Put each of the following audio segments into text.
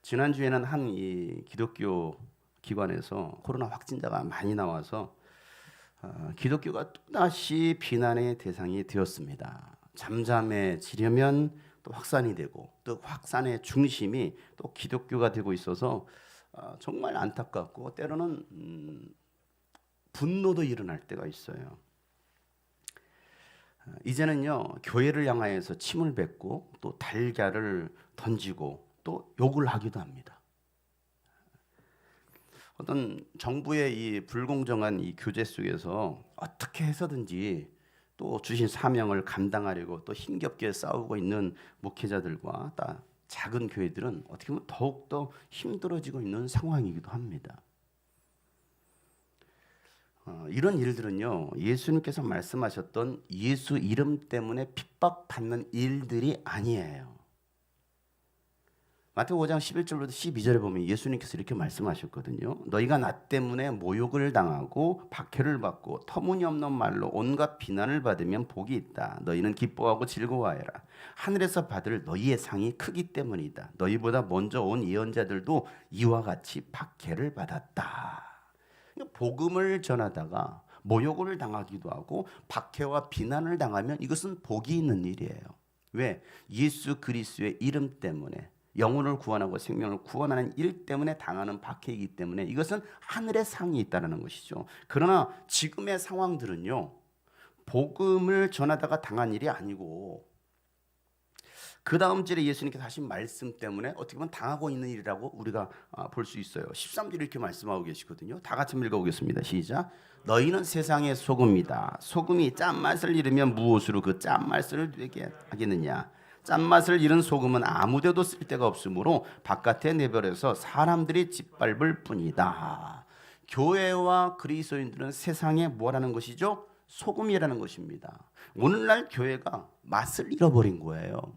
지난주에는 한 이 기독교 기관에서 코로나 확진자가 많이 나와서 기독교가 또다시 비난의 대상이 되었습니다. 잠잠해지려면 또 확산이 되고 또 확산의 중심이 또 기독교가 되고 있어서 정말 안타깝고 때로는 분노도 일어날 때가 있어요. 이제는요, 교회를 향하여서 침을 뱉고 또 달걀을 던지고 또 욕을 하기도 합니다. 어떤 정부의 이 불공정한 이 규제 속에서 어떻게 해서든지 또 주신 사명을 감당하려고 또 힘겹게 싸우고 있는 목회자들과 또 작은 교회들은 어떻게 보면 더욱더 힘들어지고 있는 상황이기도 합니다. 이런 일들은요, 예수님께서 말씀하셨던 예수 이름 때문에 핍박받는 일들이 아니에요. 마태복음 5장 11절부터 12절에 보면 예수님께서 이렇게 말씀하셨거든요. 너희가 나 때문에 모욕을 당하고 박해를 받고 터무니없는 말로 온갖 비난을 받으면 복이 있다. 너희는 기뻐하고 즐거워하여라. 하늘에서 받을 너희의 상이 크기 때문이다. 너희보다 먼저 온 예언자들도 이와 같이 박해를 받았다. 복음을 전하다가 모욕을 당하기도 하고 박해와 비난을 당하면 이것은 복이 있는 일이에요. 왜? 예수 그리스도의 이름 때문에 영혼을 구원하고 생명을 구원하는 일 때문에 당하는 박해이기 때문에 이것은 하늘의 상이 있다는 것이죠. 그러나 지금의 상황들은요, 복음을 전하다가 당한 일이 아니고 그 다음 절에 예수님께서 하신 말씀 때문에 어떻게 보면 당하고 있는 일이라고 우리가 볼 수 있어요. 13절에 이렇게 말씀하고 계시거든요. 다 같이 읽어보겠습니다. 시작. 너희는 세상의 소금이다. 소금이 짠맛을 잃으면 무엇으로 그 짠맛을 되게 하겠느냐. 짠맛을 잃은 소금은 아무데도 쓸데가 없으므로 바깥에 내버려서 사람들이 짓밟을 뿐이다. 교회와 그리스도인들은 세상에 뭐라는 것이죠? 소금이라는 것입니다. 오늘날 교회가 맛을 잃어버린 거예요.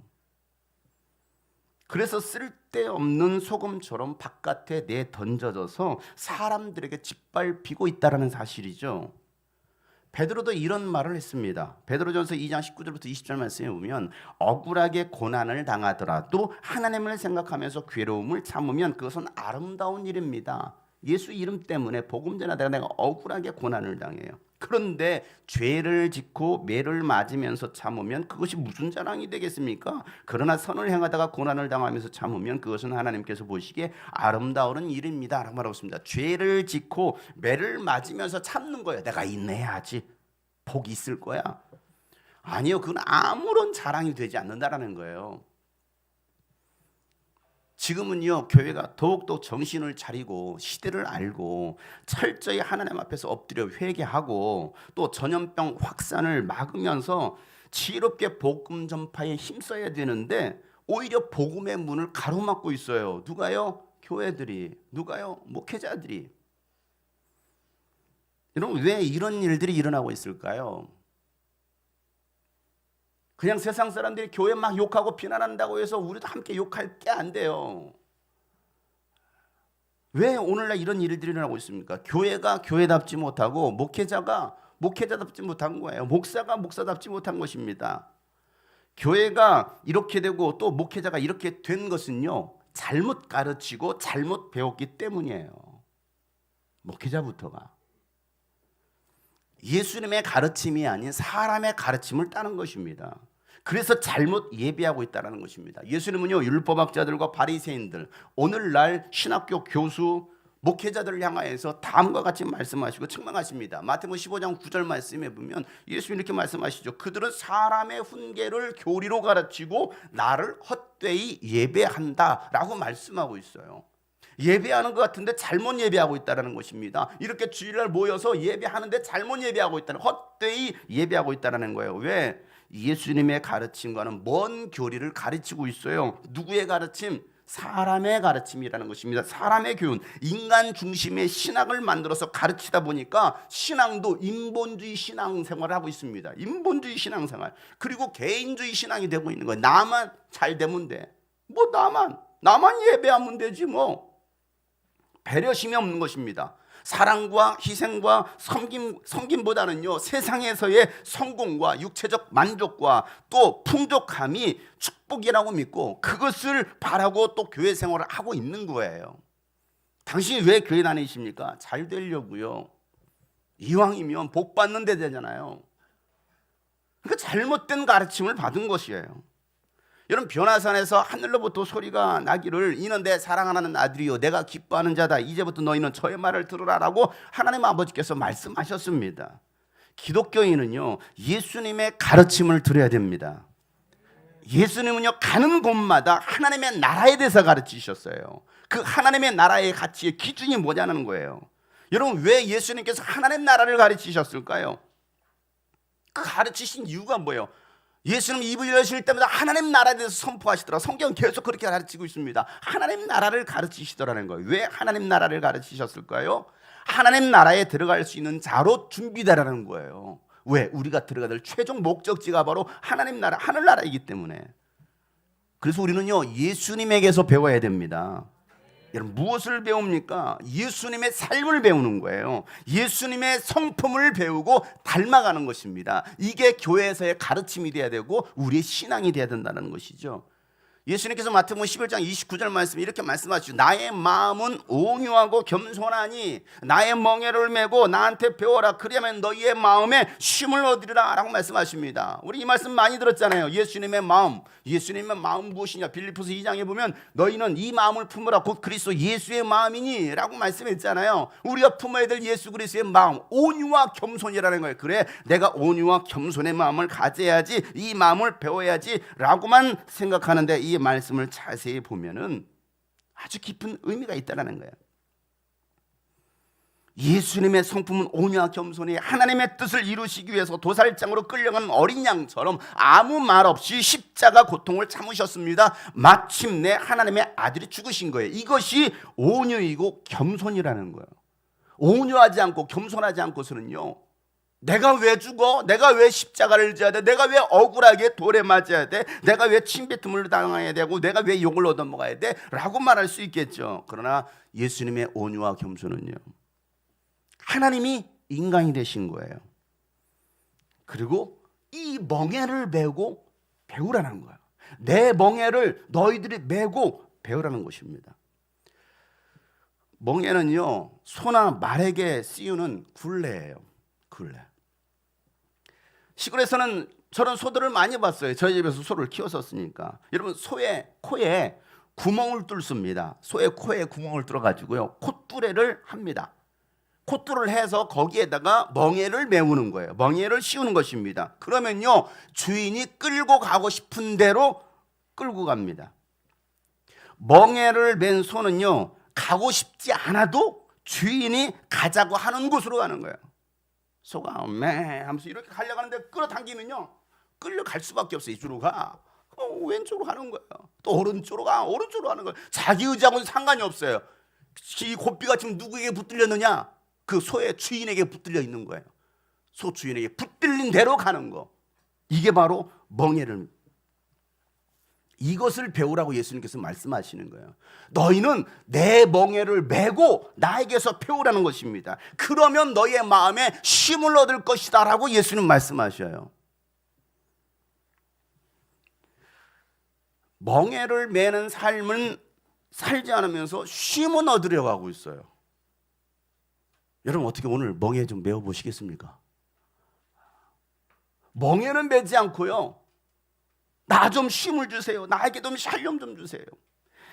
그래서 쓸데없는 소금처럼 바깥에 내던져져서 사람들에게 짓밟히고 있다는 사실이죠. 베드로도 이런 말을 했습니다. 베드로전서 2장 19절부터 20절 말씀에 보면 억울하게 고난을 당하더라도 하나님을 생각하면서 괴로움을 참으면 그것은 아름다운 일입니다. 예수 이름 때문에 복음 전하다가 내가 억울하게 고난을 당해요. 그런데 죄를 짓고 매를 맞으면서 참으면 그것이 무슨 자랑이 되겠습니까? 그러나 선을 행하다가 고난을 당하면서 참으면 그것은 하나님께서 보시기에 아름다운 일입니다 라고 말하고 있습니다. 죄를 짓고 매를 맞으면서 참는 거예요. 내가 인내해야지 복이 있을 거야. 아니요, 그건 아무런 자랑이 되지 않는다라는 거예요. 지금은요, 교회가 더욱더 정신을 차리고 시대를 알고 철저히 하나님 앞에서 엎드려 회개하고 또 전염병 확산을 막으면서 지혜롭게 복음 전파에 힘써야 되는데 오히려 복음의 문을 가로막고 있어요. 누가요? 교회들이. 누가요? 목회자들이. 여러분, 왜 이런 일들이 일어나고 있을까요? 그냥 세상 사람들이 교회 막 욕하고 비난한다고 해서 우리도 함께 욕할 게 안 돼요. 왜 오늘날 이런 일들이 일어나고 있습니까? 교회가 교회답지 못하고 목회자가 목회자답지 못한 거예요. 목사가 목사답지 못한 것입니다. 교회가 이렇게 되고 또 목회자가 이렇게 된 것은요, 잘못 가르치고 잘못 배웠기 때문이에요. 목회자부터가. 예수님의 가르침이 아닌 사람의 가르침을 따는 것입니다. 그래서 잘못 예배하고 있다는 것입니다. 예수님은요, 율법학자들과 바리새인들, 오늘날 신학교 교수, 목회자들을 향하여서 다음과 같이 말씀하시고 책망하십니다. 마태복음 15장 9절 말씀에 보면 예수님이 이렇게 말씀하시죠. 그들은 사람의 훈계를 교리로 가르치고 나를 헛되이 예배한다라고 말씀하고 있어요. 예배하는 것 같은데 잘못 예배하고 있다는 것입니다. 이렇게 주일날 모여서 예배하는데 잘못 예배하고 있다는, 헛되이 예배하고 있다는 거예요. 왜? 예수님의 가르침과는 먼 교리를 가르치고 있어요. 누구의 가르침? 사람의 가르침이라는 것입니다. 사람의 교훈, 인간 중심의 신학을 만들어서 가르치다 보니까 신앙도 인본주의 신앙생활을 하고 있습니다. 인본주의 신앙생활. 그리고 개인주의 신앙이 되고 있는 거예요. 나만 잘 되면 돼. 뭐 나만 예배하면 되지 뭐. 배려심이 없는 것입니다. 사랑과 희생과 섬김보다는요, 세상에서의 성공과 육체적 만족과 또 풍족함이 축복이라고 믿고 그것을 바라고 또 교회 생활을 하고 있는 거예요. 당신이 왜 교회 다니십니까? 잘 되려고요. 이왕이면 복 받는 데 되잖아요. 그러니까 잘못된 가르침을 받은 것이에요. 여러분, 변화산에서 하늘로부터 소리가 나기를 이는 내 사랑하는 아들이요 내가 기뻐하는 자다. 이제부터 너희는 저의 말을 들으라라고 하나님 아버지께서 말씀하셨습니다. 기독교인은요, 예수님의 가르침을 들어야 됩니다. 예수님은요, 가는 곳마다 하나님의 나라에 대해서 가르치셨어요. 그 하나님의 나라의 가치의 기준이 뭐냐는 거예요. 여러분, 왜 예수님께서 하나님 나라를 가르치셨을까요? 그 가르치신 이유가 뭐예요? 예수님 입을 여실 때마다 하나님 나라에 대해서 선포하시더라. 성경은 계속 그렇게 가르치고 있습니다. 하나님 나라를 가르치시더라는 거예요. 왜 하나님 나라를 가르치셨을까요? 하나님 나라에 들어갈 수 있는 자로 준비되라는 거예요. 왜? 우리가 들어가야 될 최종 목적지가 바로 하나님 나라, 하늘나라이기 때문에. 그래서 우리는요, 예수님에게서 배워야 됩니다. 여러분, 무엇을 배웁니까? 예수님의 삶을 배우는 거예요. 예수님의 성품을 배우고 닮아가는 것입니다. 이게 교회에서의 가르침이 돼야 되고 우리의 신앙이 돼야 된다는 것이죠. 예수님께서 마태복음 11장 29절 말씀 이렇게 말씀하시죠. 나의 마음은 온유하고 겸손하니 나의 멍에를 메고 나한테 배워라. 그러면 너희의 마음에 쉼을 얻으리라 라고 말씀하십니다. 우리 이 말씀 많이 들었잖아요. 예수님의 마음. 예수님의 마음 무엇이냐? 빌립보서 2장에 보면 너희는 이 마음을 품으라 곧 그리스도 예수의 마음이니 라고 말씀했잖아요. 우리가 품어야 될 예수 그리스도의 마음, 온유와 겸손이라는 거예요. 그래, 내가 온유와 겸손의 마음을 가져야지, 이 마음을 배워야지 라고만 생각하는데 이 말씀을 자세히 보면은 아주 깊은 의미가 있다는 거예요. 예수님의 성품은 온유와 겸손히 하나님의 뜻을 이루시기 위해서 도살장으로 끌려가는 어린 양처럼 아무 말 없이 십자가 고통을 참으셨습니다. 마침내 하나님의 아들이 죽으신 거예요. 이것이 온유이고 겸손이라는 거예요. 온유하지 않고 겸손하지 않고서는요, 내가 왜 죽어? 내가 왜 십자가를 져야 돼? 내가 왜 억울하게 돌에 맞아야 돼? 내가 왜 침뱉음을 당해야 되고 내가 왜 욕을 얻어먹어야 돼? 라고 말할 수 있겠죠. 그러나 예수님의 온유와 겸손은요, 하나님이 인간이 되신 거예요. 그리고 이 멍에를 메고 배우라는 거예요. 내 멍에를 너희들이 메고 배우라는 것입니다. 멍에는요, 소나 말에게 씌우는 굴레예요. 굴레. 시골에서는 저런 소들을 많이 봤어요. 저희 집에서 소를 키웠었으니까. 여러분, 소의 코에 구멍을 뚫습니다. 소의 코에 구멍을 뚫어가지고요, 콧뚜레를 합니다. 콧뚜를 해서 거기에다가 멍에를 메우는 거예요. 멍에를 씌우는 것입니다. 그러면요, 주인이 끌고 가고 싶은 대로 끌고 갑니다. 멍에를 맨 소는요, 가고 싶지 않아도 주인이 가자고 하는 곳으로 가는 거예요. 소가 매 하면서 이렇게 가려고 하는데 끌어당기면요, 끌려갈 수밖에 없어요. 이쪽으로 가. 왼쪽으로 가는 거예요. 또 오른쪽으로 가. 오른쪽으로 가는 거예요. 자기 의지하고는 상관이 없어요. 이 고삐가 지금 누구에게 붙들렸느냐? 그 소의 주인에게 붙들려 있는 거예요. 소 주인에게 붙들린 대로 가는 거. 이게 바로 멍에를, 이것을 배우라고 예수님께서 말씀하시는 거예요. 너희는 내 멍에를 메고 나에게서 배우라는 것입니다. 그러면 너희의 마음에 쉼을 얻을 것이다 라고 예수님 말씀하셔요. 멍에를 메는 삶은 살지 않으면서 쉼은 얻으려고 하고 있어요. 여러분, 어떻게 오늘 멍에 좀 메어 보시겠습니까? 멍에는 메지 않고요, 나 좀 쉼을 주세요. 나에게 좀 샬롬 좀 주세요.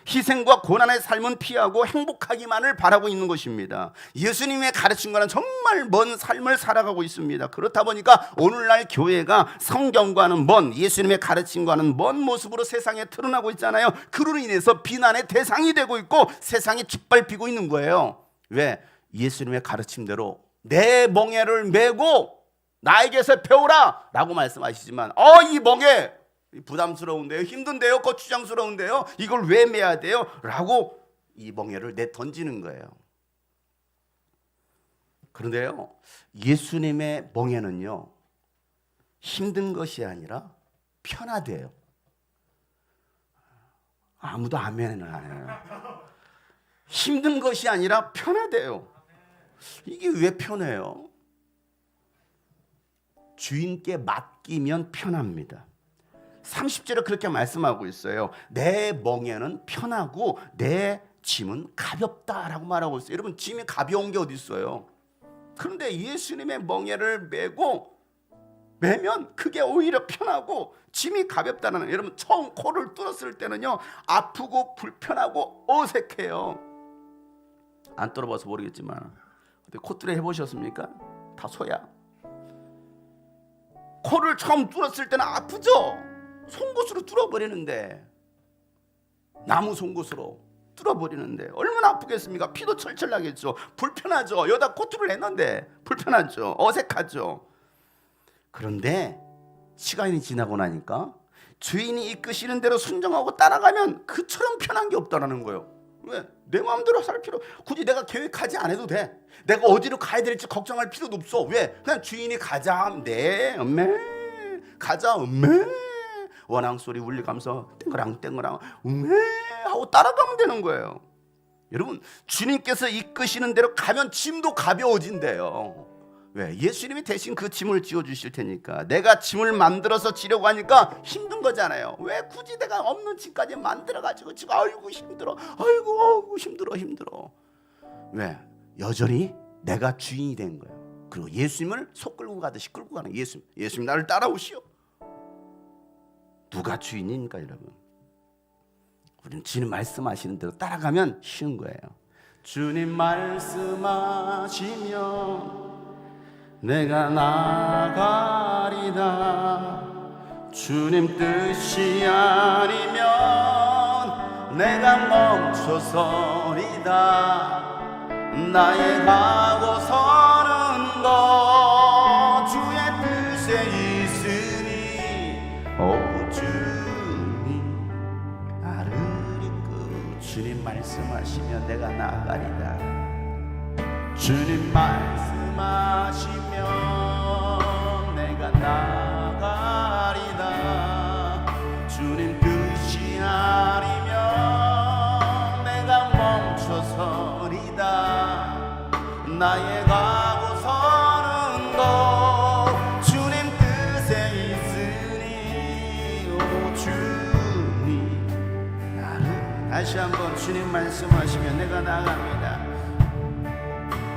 희생과 고난의 삶은 피하고 행복하기만을 바라고 있는 것입니다. 예수님의 가르침과는 정말 먼 삶을 살아가고 있습니다. 그렇다 보니까 오늘날 교회가 성경과는 먼, 예수님의 가르침과는 먼 모습으로 세상에 드러나고 있잖아요. 그로 인해서 비난의 대상이 되고 있고 세상이 짓밟히고 있는 거예요. 왜? 예수님의 가르침대로 내 멍에를 메고 나에게서 배우라 라고 말씀하시지만, 이 멍에 부담스러운데요, 힘든데요, 거추장스러운데요, 이걸 왜 메야 돼요? 라고 이 멍에를 내던지는 거예요. 그런데요, 예수님의 멍에는요, 힘든 것이 아니라 편하대요. 아무도 아멘을 안 해요. 힘든 것이 아니라 편하대요. 이게 왜 편해요? 주인께 맡기면 편합니다. 30절에 그렇게 말씀하고 있어요. 내 멍에는 편하고 내 짐은 가볍다라고 말하고 있어요. 여러분, 짐이 가벼운 게 어디 있어요? 그런데 예수님의 멍에를 매면 그게 오히려 편하고 짐이 가볍다는, 여러분 처음 코를 뚫었을 때는요 아프고 불편하고 어색해요. 안 뚫어봐서 모르겠지만 근데 콧뚜레 해보셨습니까? 다 소야. 코를 처음 뚫었을 때는 아프죠? 송곳으로 뚫어버리는데, 나무 송곳으로 뚫어버리는데 얼마나 아프겠습니까? 피도 철철 나겠죠. 불편하죠. 여기다 코트를 했는데 불편하죠. 어색하죠. 그런데 시간이 지나고 나니까 주인이 이끄시는 대로 순종하고 따라가면 그처럼 편한 게 없다라는 거예요. 왜? 내 마음대로 살 필요, 굳이 내가 계획하지 않아도 돼. 내가 어디로 가야 될지 걱정할 필요도 없어. 왜? 그냥 주인이 가자 하면 네, 엄매 가자, 엄매 원앙 소리 울리면서 땡그랑 땡그랑 음메 하고 따라가면 되는 거예요. 여러분, 주님께서 이끄시는 대로 가면 짐도 가벼워진대요. 왜? 예수님이 대신 그 짐을 지어주실 테니까. 내가 짐을 만들어서 지려고 하니까 힘든 거잖아요. 왜 굳이 내가 없는 짐까지 만들어가지고 지금 아이고 힘들어, 아이고 힘들어. 왜? 여전히 내가 주인이 된 거예요. 그리고 예수님을 속 끌고 가듯이 끌고 가는 예수님 나를 따라오시오. 누가 주인입니까, 여러분? 우리는 주님 말씀하시는 대로 따라가면 쉬운 거예요. 주님 말씀하시면 내가 나가리다. 주님 뜻이 아니면 내가 멈춰서리다. 나의 가고 서는 것 주의 뜻에 있으니 오 주님 나를 이끌어. 주님 말씀하시면 내가 나가리다. 주님 말씀하시면 내가 나가리다. 주님 뜻이 아니면 내가 멈춰서리다. 나의 가고 서는 것 주님 뜻에 있으니 오 주님 나를. 다시 한번 주님 말씀하시면 내가 나갑니다.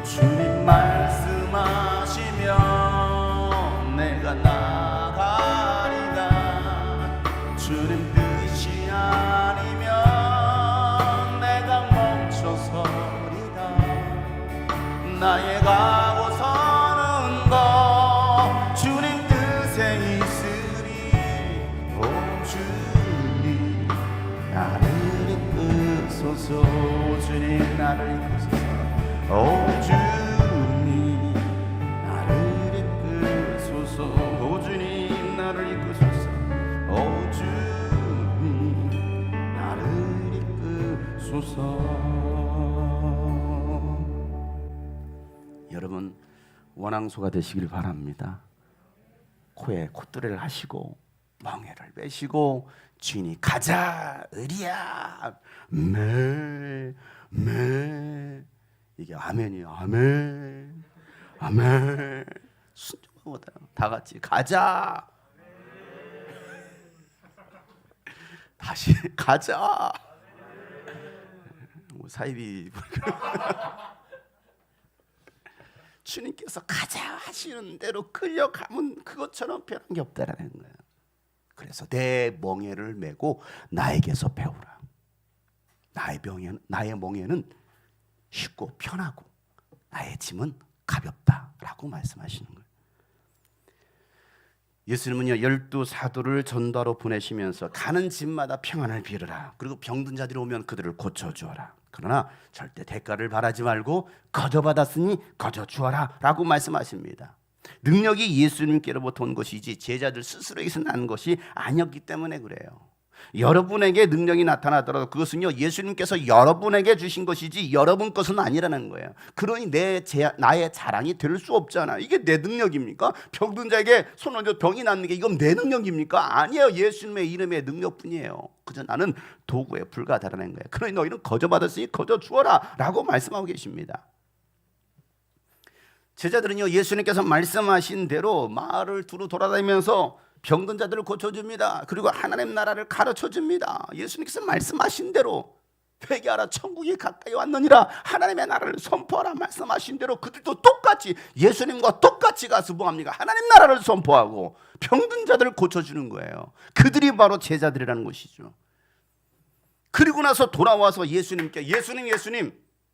주님 말씀하시면 내가 나가리다. 주님 뜻이 아니면 내가 멈춰서리다. 나의 가고 서는 것 주님 뜻에 있으니 오 주님 나를 이끄소서. 주님 나를 이끄소서. 오 주님 나를 이끄소서. 오 주님 나를 이끄소서. 오 주님 나를 이끄소서. 여러분, 원앙소가 되시길 바랍니다. 코에 콧뚜레를 하시고 멍에를 매시고 주인이 가자 으리야 매 이게 아멘이에요. 아멘 아멘. 순종하고 다 같이 가자. 다시 가자. 사이비 주님께서 가자 하시는 대로 끌려가면 그것처럼 변한 게 없다라는 거예요. 그래서 내 멍에를 메고 나에게서 배우라. 나의 멍에는 쉽고 편하고 나의 짐은 가볍다라고 말씀하시는 거예요. 예수님은요 12사도를 전도하러 보내시면서 가는 집마다 평안을 빌으라. 그리고 병든 자들이 오면 그들을 고쳐주어라. 그러나 절대 대가를 바라지 말고 거저 받았으니 거저 주어라 라고 말씀하십니다. 능력이 예수님께로부터 온 것이지 제자들 스스로에게서 난 것이 아니었기 때문에 그래요. 여러분에게 능력이 나타나더라도 그것은요 예수님께서 여러분에게 주신 것이지 여러분 것은 아니라는 거예요. 그러니 나의 자랑이 될 수 없잖아. 이게 내 능력입니까? 병든 자에게 손 얹어 병이 낫는 게 이건 내 능력입니까? 아니에요. 예수님의 이름의 능력뿐이에요. 그저 나는 도구에 불과하다는 거예요. 그러니 너희는 거저 받았으니 거저 주어라 라고 말씀하고 계십니다. 제자들은요, 예수님께서 말씀하신 대로 마을을 두루 돌아다니면서 병든 자들을 고쳐줍니다. 그리고 하나님 나라를 가르쳐줍니다. 예수님께서 말씀하신 대로 회개하라, 천국이 가까이 왔느니라, 하나님의 나라를 선포하라 말씀하신 대로 그들도 똑같이 예수님과 똑같이 가서 뭐합니까? 하나님 나라를 선포하고 병든 자들을 고쳐주는 거예요. 그들이 바로 제자들이라는 것이죠. 그리고 나서 돌아와서 예수님께 예수님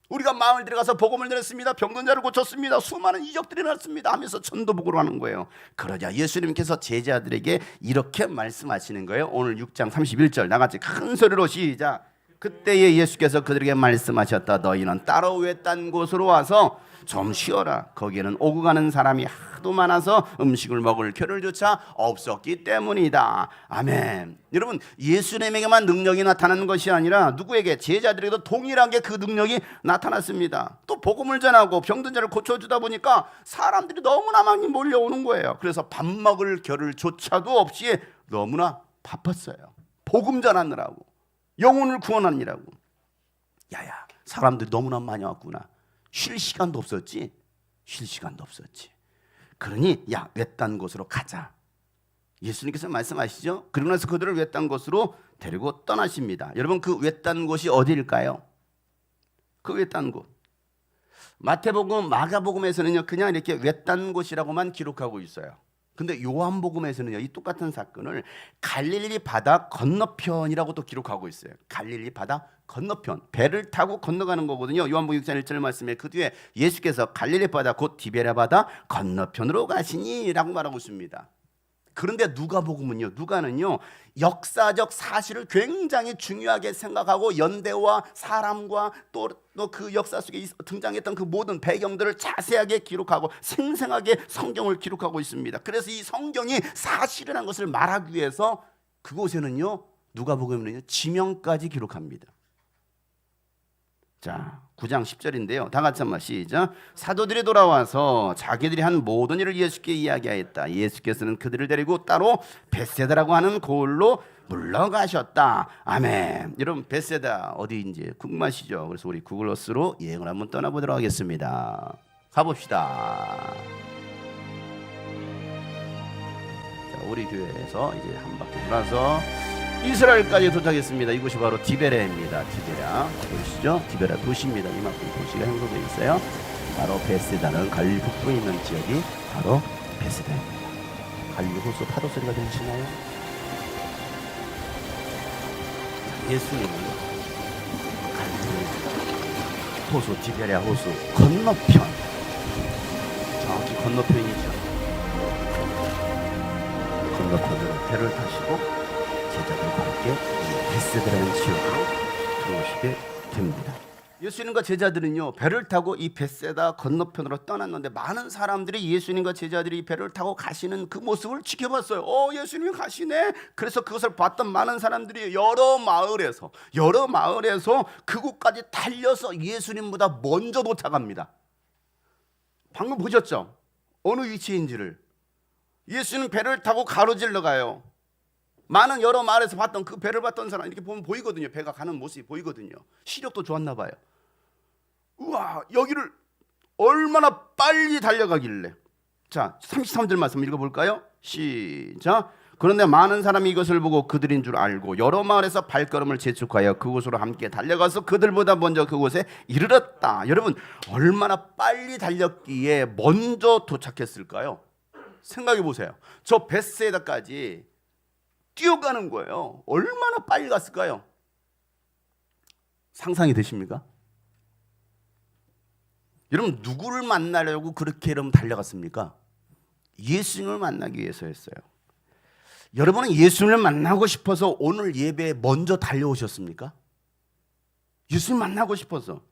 우리가 마을 들어가서 복음을 전했습니다. 병든 자를 고쳤습니다. 수많은 이적들이 났습니다 하면서 전도복음을 하는 거예요. 그러자 예수님께서 제자들에게 이렇게 말씀하시는 거예요. 오늘 6장 31절 나같이 큰 소리로 시작. 그때에 예수께서 그들에게 말씀하셨다. 너희는 따로 외딴 곳으로 와서 좀 쉬어라. 거기에는 오고 가는 사람이 하도 많아서 음식을 먹을 겨를조차 없었기 때문이다. 아멘. 여러분, 예수님에게만 능력이 나타나는 것이 아니라 누구에게? 제자들에게도 동일하게 그 능력이 나타났습니다. 또 복음을 전하고 병든 자를 고쳐주다 보니까 사람들이 너무나 많이 몰려오는 거예요. 그래서 밥 먹을 겨를조차도 없이 너무나 바빴어요. 복음 전하느라고, 영혼을 구원하느라고. 야야, 사람들이 너무나 많이 왔구나. 쉴 시간도 없었지. 그러니 야, 외딴 곳으로 가자. 예수님께서 말씀하시죠. 그러고 나서 그들을 외딴 곳으로 데리고 떠나십니다. 여러분, 그 외딴 곳이 어디일까요? 그 외딴 곳, 마태복음, 마가복음에서는요 그냥 이렇게 외딴 곳이라고만 기록하고 있어요. 근데 요한복음에서는요 이 똑같은 사건을 갈릴리 바다 건너편이라고 또 기록하고 있어요. 갈릴리 바다 건너편, 배를 타고 건너가는 거거든요. 요한복음 6장 1절 말씀에 그 뒤에 예수께서 갈릴리 바다 곧 디베랴 바다 건너편으로 가시니라고 말하고 있습니다. 그런데 누가복음은요, 누가는요 역사적 사실을 굉장히 중요하게 생각하고 연대와 사람과 또 그 역사 속에 등장했던 그 모든 배경들을 자세하게 기록하고 생생하게 성경을 기록하고 있습니다. 그래서 이 성경이 사실이라는 것을 말하기 위해서 그곳에는요 누가복음은요 지명까지 기록합니다. 자, 9장 10절인데요. 다 같이 한번 시작. 사도들이 돌아와서 자기들이 한 모든 일을 예수께 이야기하였다. 예수께서는 그들을 데리고 따로 벳세다라고 하는 고을로 물러가셨다. 아멘. 여러분, 벳세다 어디인지 궁금하시죠? 그래서 우리 구글어스로 여행을 한번 떠나보도록 하겠습니다. 가봅시다. 자, 우리 교회에서 이제 한 바퀴 돌아서 이스라엘까지 도착했습니다. 이곳이 바로 디베레입니다. 디베라 보이시죠? 디베라 도시입니다. 이만큼 도시가 형성되어 있어요. 바로 베세다는 갈릴리 북부에 있는 지역이 바로 베세다입니다. 갈릴리 호수 파도 소리가 들리시나요? 예수님은 갈릴리 호수, 디베라 호수 건너편, 정확히 건너편이죠. 건너편으로 배를 타시고 제자들과 함께 벳세다라는 지역으로 들어오시게 됩니다. 예수님과 제자들은요 배를 타고 이 벳세다 건너편으로 떠났는데 많은 사람들이 예수님과 제자들이 이 배를 타고 가시는 그 모습을 지켜봤어요. 예수님이 가시네. 그래서 그것을 봤던 많은 사람들이 여러 마을에서 그곳까지 달려서 예수님보다 먼저 도착합니다. 방금 보셨죠? 어느 위치인지를. 예수는 배를 타고 가로질러 가요. 많은 여러 마을에서 봤던 그 배를 봤던 사람 이렇게 보면 보이거든요. 배가 가는 모습이 보이거든요. 시력도 좋았나 봐요. 우와, 여기를 얼마나 빨리 달려가길래. 자, 33절 말씀 읽어볼까요? 시작. 그런데 많은 사람이 이것을 보고 그들인 줄 알고 여러 마을에서 발걸음을 재촉하여 그곳으로 함께 달려가서 그들보다 먼저 그곳에 이르렀다. 여러분, 얼마나 빨리 달렸기에 먼저 도착했을까요? 생각해 보세요. 저 벳세다까지 뛰어가는 거예요. 얼마나 빨리 갔을까요? 상상이 되십니까? 여러분, 누구를 만나려고 그렇게 여러분 달려갔습니까? 예수님을 만나기 위해서였어요. 여러분은 예수님을 만나고 싶어서 오늘 예배에 먼저 달려오셨습니까? 예수님 만나고 싶어서.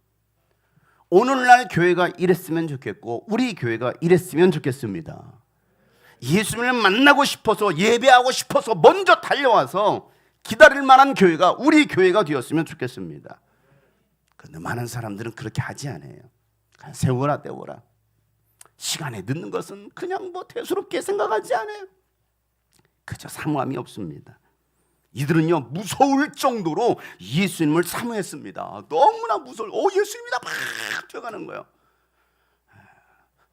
오늘날 교회가 이랬으면 좋겠고 우리 교회가 이랬으면 좋겠습니다. 예수님을 만나고 싶어서 예배하고 싶어서 먼저 달려와서 기다릴 만한 교회가 우리 교회가 되었으면 좋겠습니다. 그런데 많은 사람들은 그렇게 하지 않아요. 그냥 세워라 때워라. 시간에 늦는 것은 그냥 뭐 대수롭게 생각하지 않아요. 그저 사모함이 없습니다. 이들은요 무서울 정도로 예수님을 사모했습니다. 너무나 무서워. 예수님이다 막 뛰어가는 거예요.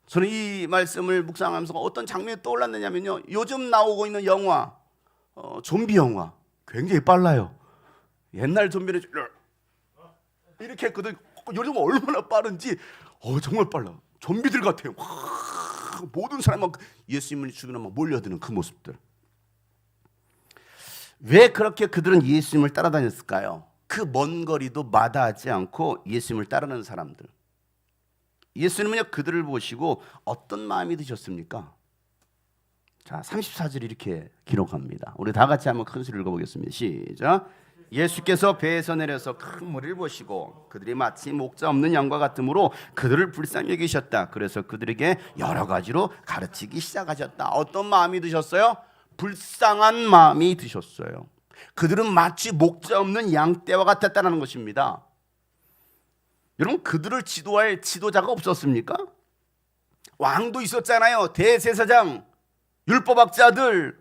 저는 이 말씀을 묵상하면서 어떤 장면이 떠올랐느냐면요, 요즘 나오고 있는 영화, 좀비 영화 굉장히 빨라요. 옛날 좀비는 이렇게 했거든. 요즘 얼마나 빠른지 정말 빨라. 좀비들 같아요. 모든 사람이 막 예수님을 주변에 막 몰려드는 그 모습들. 왜 그렇게 그들은 예수님을 따라다녔을까요? 그 먼 거리도 마다하지 않고 예수님을 따르는 사람들. 예수님은요, 그들을 보시고 어떤 마음이 드셨습니까? 자, 34절 이렇게 기록합니다. 우리 다 같이 한번 큰 소리를 읽어보겠습니다. 시작. 예수께서 배에서 내려서 큰 무리를 보시고 그들이 마치 목자 없는 양과 같으므로 그들을 불쌍히 여기셨다. 그래서 그들에게 여러 가지로 가르치기 시작하셨다. 어떤 마음이 드셨어요? 불쌍한 마음이 드셨어요. 그들은 마치 목자 없는 양떼와 같았다는 것입니다. 여러분, 그들을 지도할 지도자가 없었습니까? 왕도 있었잖아요. 대제사장, 율법학자들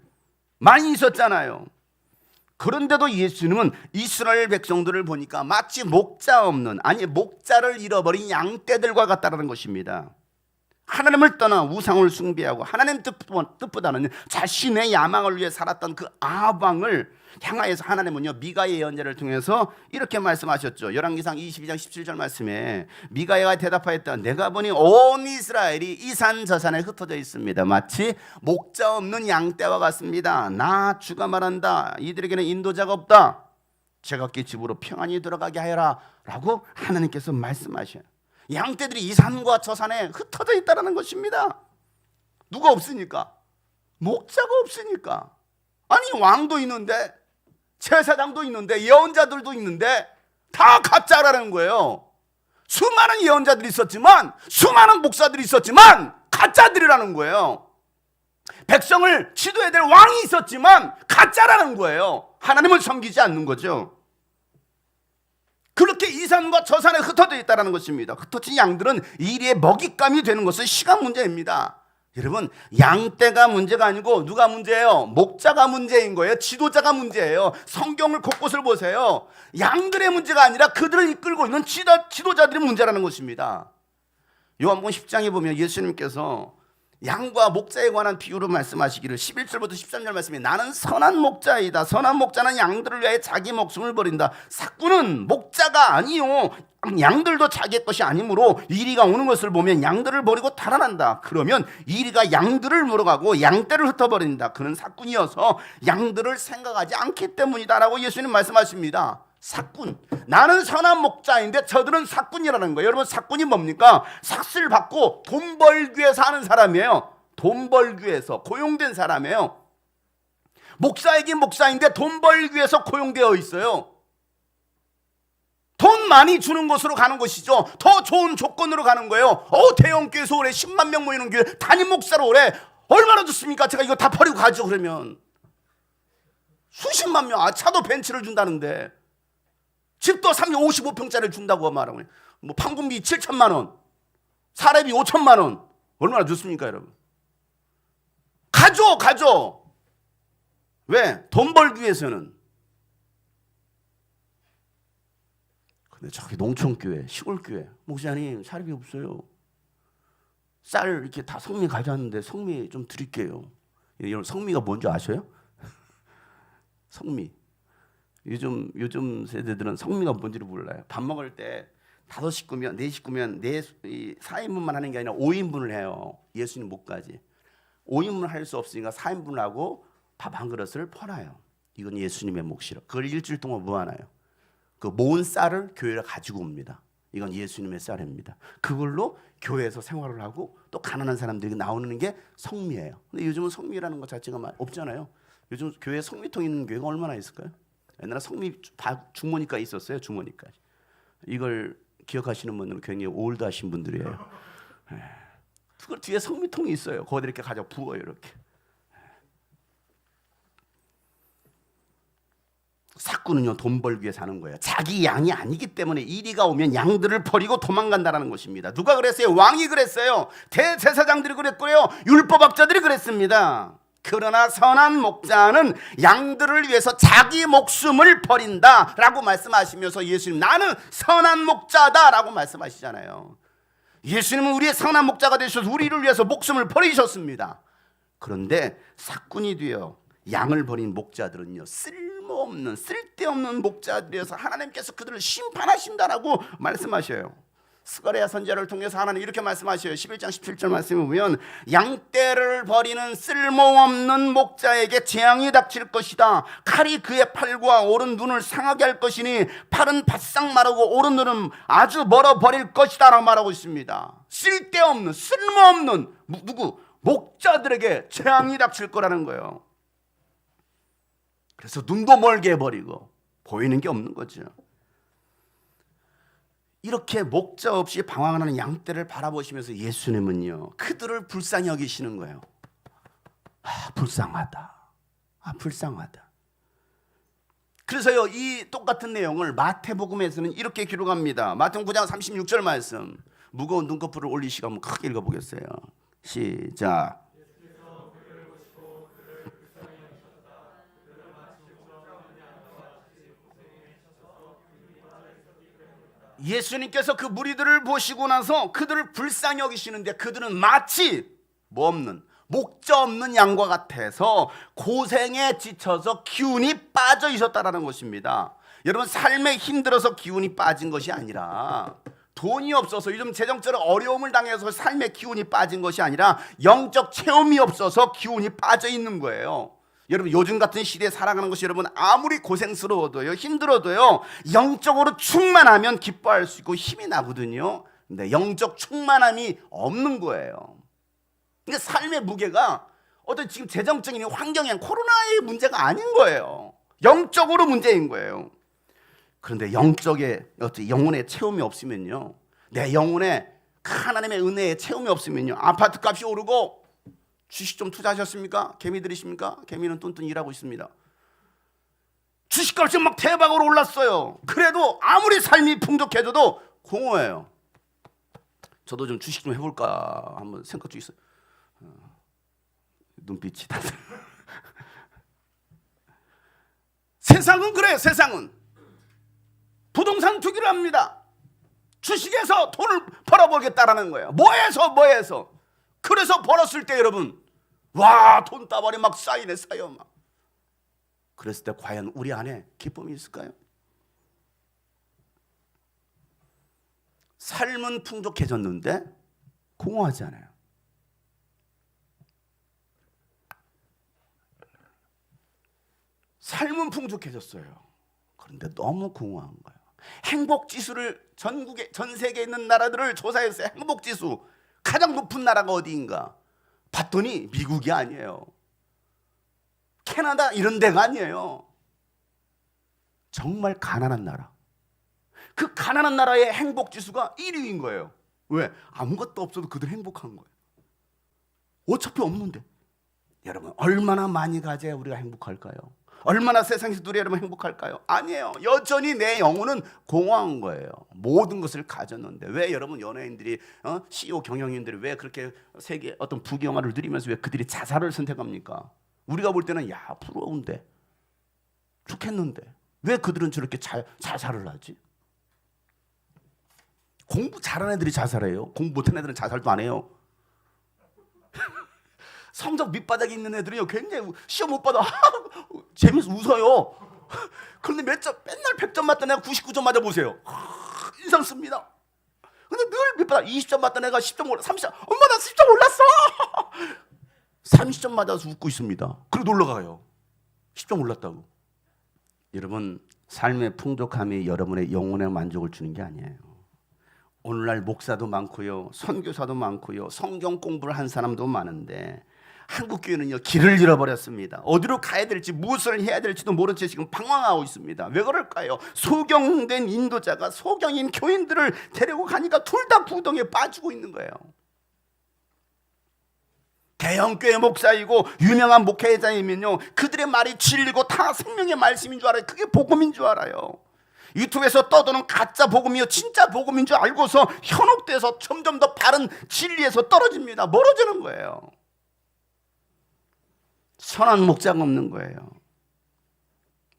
많이 있었잖아요. 그런데도 예수님은 이스라엘 백성들을 보니까 마치 목자 없는, 아니 목자를 잃어버린 양떼들과 같다는 것입니다. 하나님을 떠나 우상을 숭배하고 하나님 뜻보다는 자신의 야망을 위해 살았던 그 아방을 향하여서 하나님은요, 미가의 예언자를 통해서 이렇게 말씀하셨죠. 열왕기상 22장 17절 말씀에 미가야가 대답하였다. 내가 보니 온 이스라엘이 이 산 저 산에 흩어져 있습니다. 마치 목자 없는 양떼와 같습니다. 나 주가 말한다. 이들에게는 인도자가 없다. 제각기 집으로 평안히 들어가게 하여라 라고 하나님께서 말씀하셔요. 양떼들이 이 산과 저 산에 흩어져 있다는 것입니다. 누가 없으니까? 목자가 없으니까. 아니, 왕도 있는데, 제사장도 있는데, 예언자들도 있는데 다 가짜라는 거예요. 수많은 예언자들이 있었지만, 수많은 목사들이 있었지만 가짜들이라는 거예요. 백성을 지도해야 될 왕이 있었지만 가짜라는 거예요. 하나님을 섬기지 않는 거죠. 그렇게 이 산과 저 산에 흩어져 있다는 것입니다. 흩어진 양들은 이리의 먹잇감이 되는 것은 시간 문제입니다. 여러분, 양떼가 문제가 아니고 누가 문제예요? 목자가 문제인 거예요. 지도자가 문제예요. 성경을 곳곳을 보세요. 양들의 문제가 아니라 그들을 이끌고 있는 지도자들의 문제라는 것입니다. 요한복음 10장에 보면 예수님께서 양과 목자에 관한 비유로 말씀하시기를 11절부터 13절 말씀에 나는 선한 목자이다. 선한 목자는 양들을 위하여 자기 목숨을 버린다. 삭구는 목자가 아니요, 양들도 자기의 것이 아니므로 이리가 오는 것을 보면 양들을 버리고 달아난다. 그러면 이리가 양들을 물어가고 양떼를 흩어버린다. 그는 삭군이어서 양들을 생각하지 않기 때문이다 라고 예수님 말씀하십니다. 삭군, 나는 선한 목자인데 저들은 삭군이라는 거예요. 여러분, 삭군이 뭡니까? 삭슬 받고 돈 벌기 위해서 하는 사람이에요. 돈 벌기 위해서 고용된 사람이에요. 목사이긴 목사인데 돈 벌기 위해서 고용되어 있어요. 돈 많이 주는 곳으로 가는 것이죠. 더 좋은 조건으로 가는 거예요. 대형 교회에서 올해 10만 명 모이는 교회 담임 목사로 올해 얼마나 좋습니까? 제가 이거 다 버리고 가죠. 그러면 수십만 명, 차도 벤츠를 준다는데 집도 55평짜리를 준다고 말하고, 뭐 판공비 7천만 원, 사례비 5천만 원, 얼마나 좋습니까, 여러분? 가죠. 왜? 돈 벌기 위해서는. 근데 저기 농촌교회, 시골교회, 목사님 사례비 없어요. 쌀 이렇게 다 성미 가져왔는데 성미 좀 드릴게요. 여러분, 성미가 뭔지 아셔요? 성미. 요즘 세대들은 성미가 뭔지를 몰라요. 밥 먹을 때 5식구면 4식구면 4인분만 하는 게 아니라 5인분을 해요. 예수님 목까지 5인분을 할 수 없으니까 4인분을 하고 밥 한 그릇을 퍼놔요. 이건 예수님의 몫이라. 그걸 일주일 동안 모아놔요. 그 모은 쌀을 교회에 가지고 옵니다. 이건 예수님의 쌀입니다. 그걸로 교회에서 생활을 하고 또 가난한 사람들이 나오는 게 성미예요. 근데 요즘은 성미라는 것 자체가 없잖아요. 요즘 교회에 성미통 있는 교회가 얼마나 있을까요? 옛날에 성미 주머니가 있었어요. 주머니가. 이걸 기억하시는 분들은 굉장히 올드하신 분들이에요. 그걸 뒤에 성미통이 있어요. 거기 이렇게 가져 부어요. 이렇게. 삭구는요, 돈 벌기 위해 사는 거예요. 자기 양이 아니기 때문에 이리가 오면 양들을 버리고 도망간다는 것입니다. 누가 그랬어요? 왕이 그랬어요. 대제사장들이 그랬고요. 율법학자들이 그랬습니다. 그러나 선한 목자는 양들을 위해서 자기 목숨을 버린다라고 말씀하시면서 예수님, 나는 선한 목자다라고 말씀하시잖아요. 예수님은 우리의 선한 목자가 되셔서 우리를 위해서 목숨을 버리셨습니다. 그런데 사꾼이 되어 양을 버린 목자들은요, 쓸모없는 쓸데없는 목자들이어서 하나님께서 그들을 심판하신다라고 말씀하셔요. 스가랴 선지자를 통해서 하나님 이렇게 말씀하셔요. 11장 17절 말씀에 보면 양떼를 버리는 쓸모없는 목자에게 재앙이 닥칠 것이다. 칼이 그의 팔과 오른 눈을 상하게 할 것이니 팔은 바싹 마르고 오른 눈은 아주 멀어 버릴 것이다 라고 말하고 있습니다. 쓸데없는 쓸모없는 누구? 목자들에게 재앙이 닥칠 거라는 거예요. 그래서 눈도 멀게 해버리고 보이는 게 없는 거죠. 이렇게 목자 없이 방황하는 양떼를 바라보시면서 예수님은요, 그들을 불쌍히 여기시는 거예요. 불쌍하다. 불쌍하다. 그래서요, 이 똑같은 내용을 마태복음에서는 이렇게 기록합니다. 마태복음 9장 36절 말씀, 무거운 눈꺼풀을 올리시고 한번 크게 읽어보겠어요. 시작. 예수님께서 그 무리들을 보시고 나서 그들을 불쌍히 여기시는데 그들은 마치 뭐 없는, 목자 없는 양과 같아서 고생에 지쳐서 기운이 빠져 있었다라는 것입니다. 여러분, 삶에 힘들어서 기운이 빠진 것이 아니라, 돈이 없어서 요즘 재정적으로 어려움을 당해서 삶의 기운이 빠진 것이 아니라 영적 체험이 없어서 기운이 빠져 있는 거예요. 여러분, 요즘 같은 시대에 살아가는 것이 여러분 아무리 고생스러워도요, 힘들어도요, 영적으로 충만하면 기뻐할 수 있고 힘이 나거든요. 근데 영적 충만함이 없는 거예요. 그러니까 삶의 무게가 어떤 지금 재정적인 환경이 코로나의 문제가 아닌 거예요. 영적으로 문제인 거예요. 그런데 영혼의 체험이 없으면요, 내 영혼에 하나님의 은혜의 체험이 없으면요, 아파트 값이 오르고 주식 좀 투자하셨습니까? 개미 들이십니까? 개미는 뚠뚠 일하고 있습니다. 주식값이 막 대박으로 올랐어요. 그래도 아무리 삶이 풍족해져도 공허해요. 저도 좀 주식 좀 해볼까 한번 생각 중 있어요. 눈빛이 다들. 세상은 그래요. 세상은 부동산 투기를 합니다. 주식에서 돈을 벌어보겠다라는 거예요. 뭐해서 그래서 벌었을 때 여러분, 와, 돈다발이 막 쌓이네, 쌓여 막. 그랬을 때 과연 우리 안에 기쁨이 있을까요? 삶은 풍족해졌는데 공허하지 않아요. 삶은 풍족해졌어요. 그런데 너무 공허한 거예요. 행복지수를 전 세계에 있는 나라들을 조사했어요. 행복지수 가장 높은 나라가 어디인가 봤더니 미국이 아니에요. 캐나다 이런 데가 아니에요. 정말 가난한 나라. 그 가난한 나라의 행복지수가 1위인 거예요. 왜? 아무것도 없어도 그들 행복한 거예요. 어차피 없는데. 여러분, 얼마나 많이 가져야 우리가 행복할까요? 얼마나 세상에서 누려야 여러분 행복할까요? 아니에요. 여전히 내 영혼은 공허한 거예요. 모든 것을 가졌는데. 왜 여러분 연예인들이 CEO 경영인들이 왜 그렇게 세계 어떤 부경화를 누리면서 왜 그들이 자살을 선택합니까? 우리가 볼 때는 야, 부러운데 좋겠는데 왜 그들은 저렇게 자살을 하지? 공부 잘하는 애들이 자살해요. 공부 못하는 애들은 자살도 안 해요. 성적 밑바닥에 있는 애들은요, 굉장히 시험 못 받아 재밌어 웃어요. 그런데 맨날 100점 맞던 애가 99점 맞아보세요. 인상 씁니다. 근데 늘 밑바닥 20점 맞던 애가 10점 올라 30점, 엄마 나 10점 올랐어. 30점 맞아서 웃고 있습니다. 그리고 놀러가요. 10점 올랐다고. 여러분, 삶의 풍족함이 여러분의 영혼의 만족을 주는 게 아니에요. 오늘날 목사도 많고요, 선교사도 많고요, 성경 공부를 한 사람도 많은데 한국 교회는요, 길을 잃어버렸습니다. 어디로 가야 될지 무엇을 해야 될지도 모른 채 지금 방황하고 있습니다. 왜 그럴까요? 소경된 인도자가 소경인 교인들을 데리고 가니까 둘 다 부동에 빠지고 있는 거예요. 대형교회 목사이고 유명한 목회자이면요, 그들의 말이 진리고 다 생명의 말씀인 줄 알아요. 그게 복음인 줄 알아요. 유튜브에서 떠도는 가짜 복음이요, 진짜 복음인 줄 알고서 현혹돼서 점점 더 바른 진리에서 떨어집니다. 멀어지는 거예요. 선한 목자가 없는 거예요.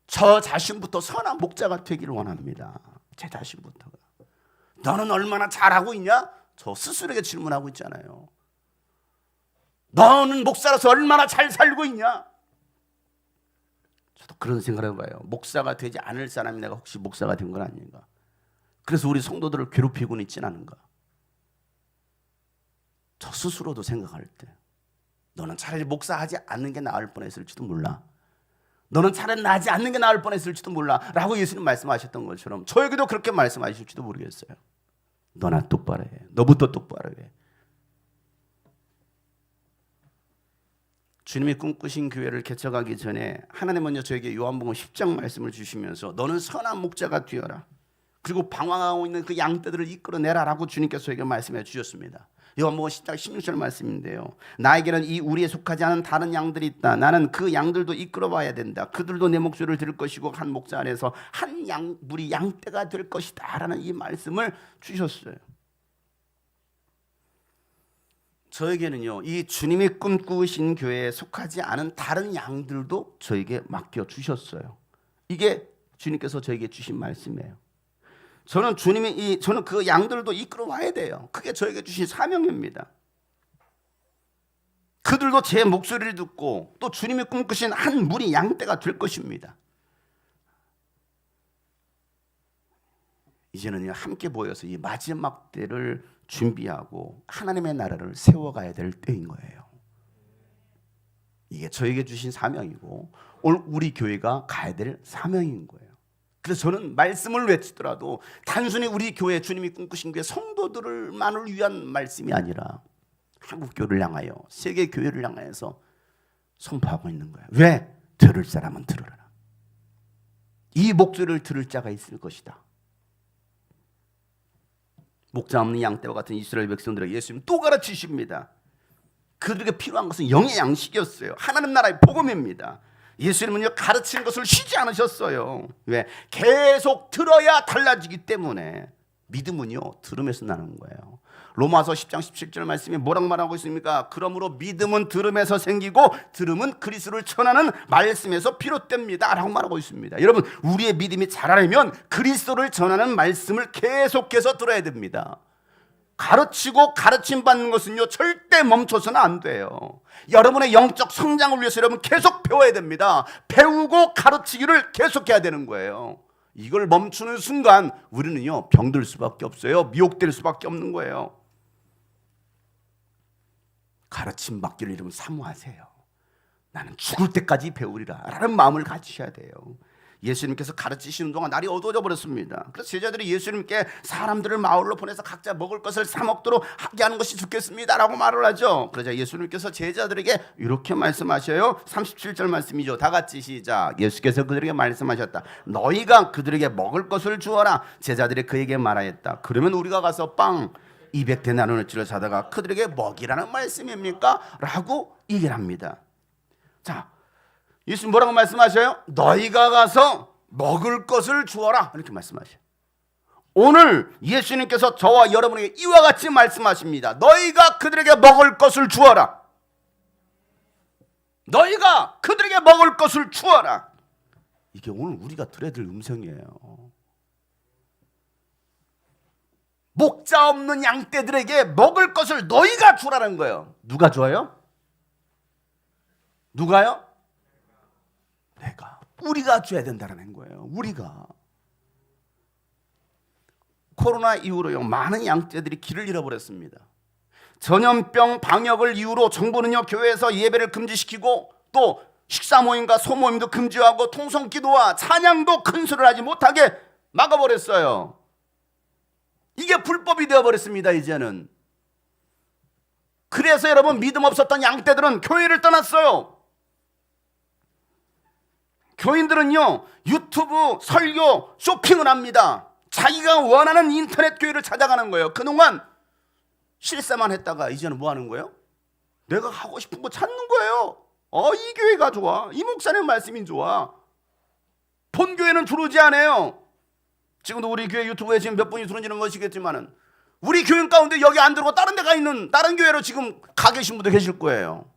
저 자신부터 선한 목자가 되기를 원합니다. 제 자신부터가. 너는 얼마나 잘하고 있냐? 저 스스로에게 질문하고 있잖아요. 너는 목사로서 얼마나 잘 살고 있냐? 저도 그런 생각을 해봐요. 목사가 되지 않을 사람이 내가 혹시 목사가 된 건 아닌가? 그래서 우리 성도들을 괴롭히고는 있진 않은가? 저 스스로도 생각할 때 너는 차라리 목사하지 않는 게 나을 뻔했을지도 몰라. 너는 차라리 나지 않는 게 나을 뻔했을지도 몰라 라고 예수님 말씀하셨던 것처럼 저에게도 그렇게 말씀하실지도 모르겠어요. 너나 똑바로 해. 너부터 똑바로 해. 주님이 꿈꾸신 교회를 개척하기 전에 하나님 먼저 저에게 요한복음 10장 말씀을 주시면서 너는 선한 목자가 되어라. 그리고 방황하고 있는 그 양떼들을 이끌어내라 라고 주님께서 저에게 말씀해 주셨습니다. 요한복음 10장 16절 말씀인데요. 나에게는 이 우리에 속하지 않은 다른 양들이 있다. 나는 그 양들도 이끌어봐야 된다. 그들도 내 목소리를 들을 것이고 한 목자 안에서 한 무리 양떼가 될 것이다 라는 이 말씀을 주셨어요. 저에게는요, 이 주님이 꿈꾸신 교회에 속하지 않은 다른 양들도 저에게 맡겨주셨어요. 이게 주님께서 저에게 주신 말씀이에요. 저는 저는 그 양들도 이끌어 와야 돼요. 그게 저에게 주신 사명입니다. 그들도 제 목소리를 듣고 또 주님이 꿈꾸신 한 무리 양떼가 될 것입니다. 이제는요, 함께 모여서 이 마지막 때를 준비하고 하나님의 나라를 세워가야 될 때인 거예요. 이게 저에게 주신 사명이고 오늘 우리 교회가 가야 될 사명인 거예요. 그래서 저는 말씀을 외치더라도 단순히 우리 교회 주님이 꿈꾸신 교회 성도들만을 위한 말씀이 아니라 한국 교회를 향하여 세계 교회를 향하여서 선포하고 있는 거예요. 왜? 들을 사람은 들으라. 이 목소리를 들을 자가 있을 것이다. 목자 없는 양떼와 같은 이스라엘 백성들에게 예수님 또 가르치십니다. 그들에게 필요한 것은 영의 양식이었어요. 하나님 나라의 복음입니다. 예수님은요, 가르치는 것을 쉬지 않으셨어요. 왜? 계속 들어야 달라지기 때문에. 믿음은요, 들음에서 나는 거예요. 로마서 10장 17절 말씀이 뭐라고 말하고 있습니까? 그러므로 믿음은 들음에서 생기고 들음은 그리스도를 전하는 말씀에서 비롯됩니다 라고 말하고 있습니다. 여러분, 우리의 믿음이 자라려면 그리스도를 전하는 말씀을 계속해서 들어야 됩니다. 가르치고 가르침 받는 것은요, 절대 멈춰서는 안 돼요. 여러분의 영적 성장을 위해서 여러분 계속 배워야 됩니다. 배우고 가르치기를 계속해야 되는 거예요. 이걸 멈추는 순간 우리는요, 병들 수밖에 없어요. 미혹될 수밖에 없는 거예요. 가르침 받기를 여러분 사모하세요. 나는 죽을 때까지 배우리라 라는 마음을 가지셔야 돼요. 예수님께서 가르치시는 동안 날이 어두워져 버렸습니다. 그래서 제자들이 예수님께 사람들을 마을로 보내서 각자 먹을 것을 사 먹도록 하게 하는 것이 좋겠습니다 라고 말을 하죠. 그러자 예수님께서 제자들에게 이렇게 말씀하셔요. 37절 말씀이죠. 다 같이 시작. 예수께서 그들에게 말씀하셨다. 너희가 그들에게 먹을 것을 주어라. 제자들이 그에게 말하였다. 그러면 우리가 가서 빵 200데나리온어치를 사다가 그들에게 먹이라는 말씀입니까? 라고 얘기를 합니다. 자, 예수님 뭐라고 말씀하셔요? 너희가 가서 먹을 것을 주어라 이렇게 말씀하셔요. 오늘 예수님께서 저와 여러분에게 이와 같이 말씀하십니다. 너희가 그들에게 먹을 것을 주어라. 너희가 그들에게 먹을 것을 주어라. 이게 오늘 우리가 들어야 될 음성이에요. 목자 없는 양떼들에게 먹을 것을 너희가 주라는 거예요. 누가 줘요? 누가요? 내가. 우리가 줘야 된다는 거예요. 우리가. 코로나 이후로요, 많은 양떼들이 길을 잃어버렸습니다. 전염병 방역을 이유로 정부는요, 교회에서 예배를 금지시키고 또 식사 모임과 소모임도 금지하고 통성기도와 찬양도 큰 소리를 하지 못하게 막아버렸어요. 이게 불법이 되어버렸습니다. 이제는. 그래서 여러분, 믿음 없었던 양떼들은 교회를 떠났어요. 교인들은요, 유튜브, 설교, 쇼핑을 합니다. 자기가 원하는 인터넷 교회를 찾아가는 거예요. 그동안 실세만 했다가 이제는 뭐 하는 거예요? 내가 하고 싶은 거 찾는 거예요. 이 교회가 좋아. 이 목사님 말씀이 좋아. 본 교회는 들어오지 않아요. 지금도 우리 교회 유튜브에 지금 몇 분이 들어오지는 것이겠지만은 우리 교인 가운데 여기 안 들어오고 다른 데 가 있는 다른 교회로 지금 가 계신 분도 계실 거예요.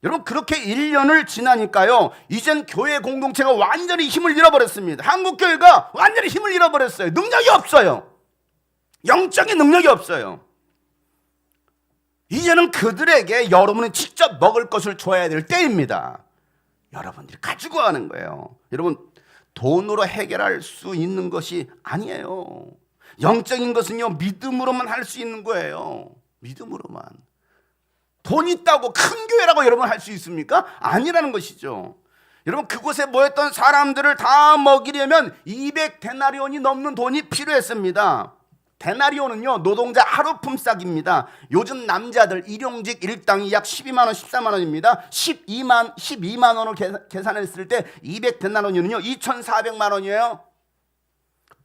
여러분, 그렇게 1년을 지나니까요, 이젠 교회 공동체가 완전히 힘을 잃어버렸습니다. 한국교회가 완전히 힘을 잃어버렸어요. 능력이 없어요. 영적인 능력이 없어요. 이제는 그들에게 여러분이 직접 먹을 것을 줘야 될 때입니다. 여러분들이 가지고 가는 거예요. 여러분, 돈으로 해결할 수 있는 것이 아니에요. 영적인 것은요, 믿음으로만 할 수 있는 거예요. 믿음으로만. 돈 있다고 큰 교회라고 여러분 할 수 있습니까? 아니라는 것이죠. 여러분, 그곳에 모였던 사람들을 다 먹이려면 200데나리온이 넘는 돈이 필요했습니다. 데나리온은요, 노동자 하루 품삯입니다. 요즘 남자들 일용직 일당이 약 12만 원, 14만 원입니다. 12만 원을 계산했을 때 200데나리온이요 2,400만 원이에요.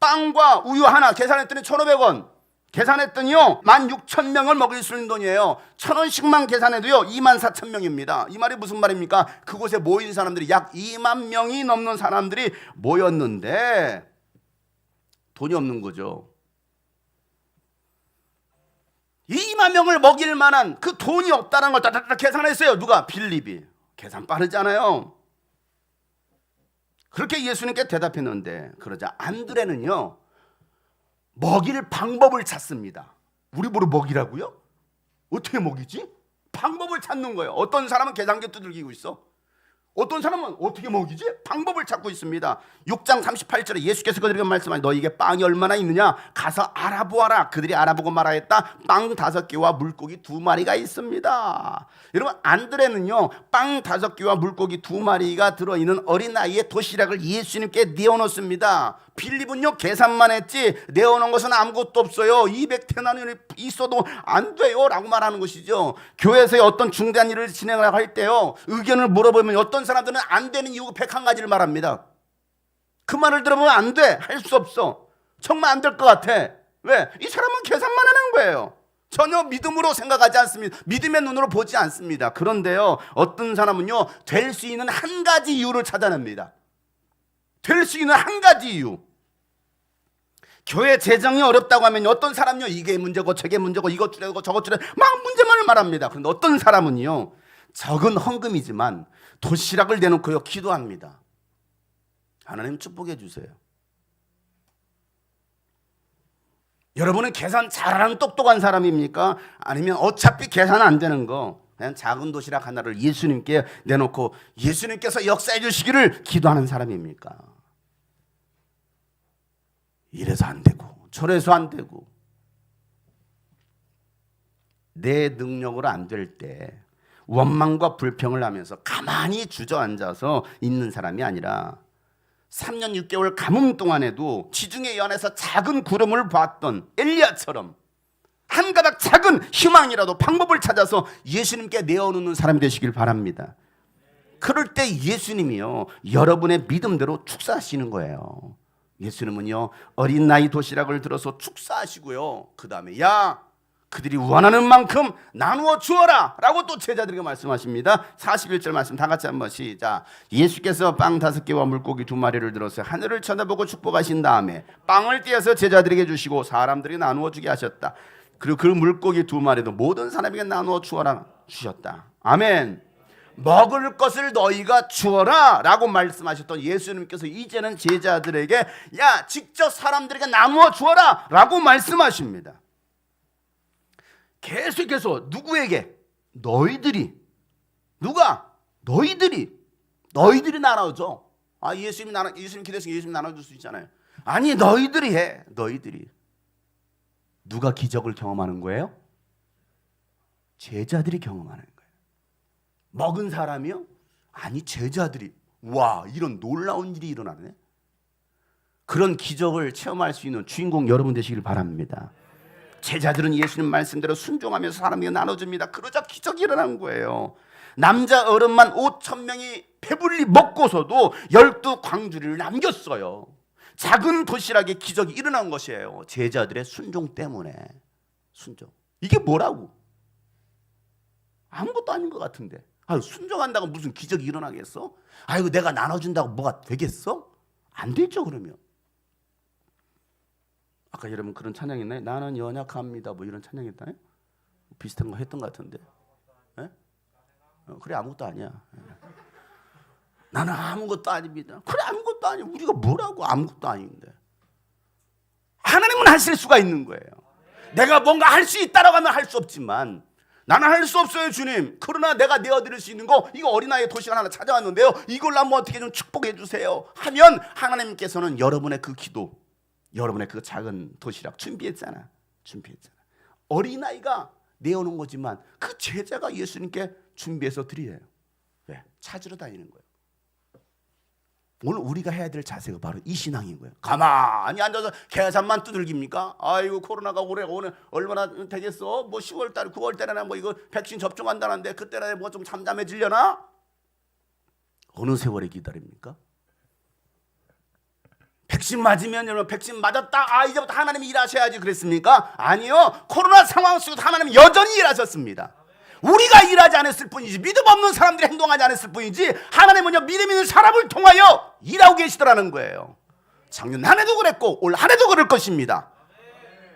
빵과 우유 하나 계산했더니 1,500원. 계산했더니요 16,000명을 먹일 수 있는 돈이에요. 1,000원씩만 계산해도요 24,000명입니다. 이 말이 무슨 말입니까? 그곳에 모인 사람들이 약 2만 명이 넘는 사람들이 모였는데 돈이 없는 거죠. 2만 명을 먹일 만한 그 돈이 없다는 걸 따다닥 계산했어요. 누가? 빌립이. 계산 빠르잖아요. 그렇게 예수님께 대답했는데, 그러자 안드레는요 먹일 방법을 찾습니다. 우리 뭐로 먹이라고요? 어떻게 먹이지? 방법을 찾는 거예요. 어떤 사람은 계산기 두들기고 있어. 어떤 사람은 어떻게 먹이지? 방법을 찾고 있습니다. 6장 38절에 예수께서 그들에게 말씀하니 너희에게 빵이 얼마나 있느냐? 가서 알아보아라. 그들이 알아보고 말하였다. 빵 5개와 물고기 2마리가 있습니다. 여러분, 안드레는요 빵 5개와 물고기 2마리가 들어있는 어린아이의 도시락을 예수님께 내어놓습니다. 빌립은요 계산만 했지 내어놓은 것은 아무것도 없어요. 200데나리온이 있어도 안 돼요 라고 말하는 것이죠. 교회에서의 어떤 중대한 일을 진행을 할 때요 의견을 물어보면 어떤 사람들은 안 되는 이유가 101가지를 말합니다. 그 말을 들어보면 안 돼, 할 수 없어, 정말 안 될 것 같아. 왜? 이 사람은 계산만 하는 거예요. 전혀 믿음으로 생각하지 않습니다. 믿음의 눈으로 보지 않습니다. 그런데요 어떤 사람은요 될 수 있는 한 가지 이유를 찾아냅니다. 될 수 있는 한 가지 이유. 교회 재정이 어렵다고 하면 어떤 사람은요 이게 문제고 저게 문제고 이것 줄여고 저것 줄여 막 문제만을 말합니다. 그런데 어떤 사람은요 적은 헌금이지만 도시락을 내놓고요 기도합니다. 하나님 축복해 주세요. 여러분은 계산 잘하는 똑똑한 사람입니까? 아니면 어차피 계산 안 되는 거 그냥 작은 도시락 하나를 예수님께 내놓고 예수님께서 역사해 주시기를 기도하는 사람입니까? 이래서 안 되고 저래서 안 되고 내 능력으로 안 될 때 원망과 불평을 하면서 가만히 주저앉아서 있는 사람이 아니라 3년 6개월 가뭄 동안에도 지중해 연에서 작은 구름을 봤던 엘리야처럼 한 가닥 작은 희망이라도 방법을 찾아서 예수님께 내어놓는 사람이 되시길 바랍니다. 그럴 때 예수님이요 여러분의 믿음대로 축사하시는 거예요. 예수님은요 어린 나이 도시락을 들어서 축사하시고요 그 다음에 야 그들이 원하는 만큼 나누어 주어라 라고 또 제자들에게 말씀하십니다. 41절 말씀 다 같이 한번 시작. 예수께서 빵 5개와 물고기 2마리를 들어서 하늘을 쳐다보고 축복하신 다음에 빵을 떼어서 제자들에게 주시고 사람들에게 나누어 주게 하셨다. 그리고 그 물고기 2마리도 모든 사람에게 나누어 주어라 주셨다. 아멘. 먹을 것을 너희가 주어라 라고 말씀하셨던 예수님께서 이제는 제자들에게 야 직접 사람들에게 나누어 주어라 라고 말씀하십니다. 계속해서 누구에게? 너희들이. 누가? 너희들이 나눠줘. 예수님 기대했으니까 예수님 나눠줄 수 있잖아요. 아니 너희들이 해. 너희들이. 누가 기적을 경험하는 거예요? 제자들이 경험하는 거예요. 먹은 사람이요? 아니 제자들이. 와 이런 놀라운 일이 일어나네. 그런 기적을 체험할 수 있는 주인공 여러분 되시길 바랍니다. 제자들은 예수님 말씀대로 순종하면서 사람에게 나눠줍니다. 그러자 기적이 일어난 거예요. 남자 어른만 5,000명이 배불리 먹고서도 12광주리를 남겼어요. 작은 도시락에 기적이 일어난 것이에요. 제자들의 순종 때문에. 순종. 이게 뭐라고? 아무것도 아닌 것 같은데. 순종한다고 무슨 기적이 일어나겠어? 이거 내가 나눠준다고 뭐가 되겠어? 안 되죠 그러면. 아까 여러분 그런 찬양 있나요? 나는 연약합니다. 뭐 이런 찬양 있나요? 비슷한 거 했던 것 같은데. 네? 그래 아무것도 아니야. 나는 아무것도 아닙니다. 그래 아무것도 아니야. 우리가 뭐라고 아무것도 아닌데. 하나님은 하실 수가 있는 거예요. 내가 뭔가 할 수 있다라고 하면 할 수 없지만 나는 할 수 없어요 주님. 그러나 내가 내어드릴 수 있는 거 이거 어린아이 도시락 하나 찾아왔는데요. 이걸로 한번 어떻게 좀 축복해 주세요 하면 하나님께서는 여러분의 그 기도, 여러분의 그 작은 도시락 준비했잖아. 어린아이가 내어놓은 거지만 그 제자가 예수님께 준비해서 드려요. 왜? 찾으러 다니는 거예요. 오늘 우리가 해야 될 자세가 바로 이 신앙인 거예요. 가만히 앉아서 계산만 두들깁니까? 아이고 코로나가 오늘 얼마나 되겠어? 뭐 10월달 9월달에나 뭐 이거 백신 접종한다는데 그때나 뭐 좀 잠잠해지려나? 어느 세월에 기다립니까? 백신 맞으면 여러분 백신 맞았다. 이제부터 하나님이 일하셔야지 그랬습니까? 아니요. 코로나 상황 속에서 하나님이 여전히 일하셨습니다. 우리가 일하지 않았을 뿐이지, 믿음 없는 사람들이 행동하지 않았을 뿐이지, 하나님은요 믿음 있는 사람을 통하여 일하고 계시더라는 거예요. 작년 한 해도 그랬고 올 한 해도 그럴 것입니다.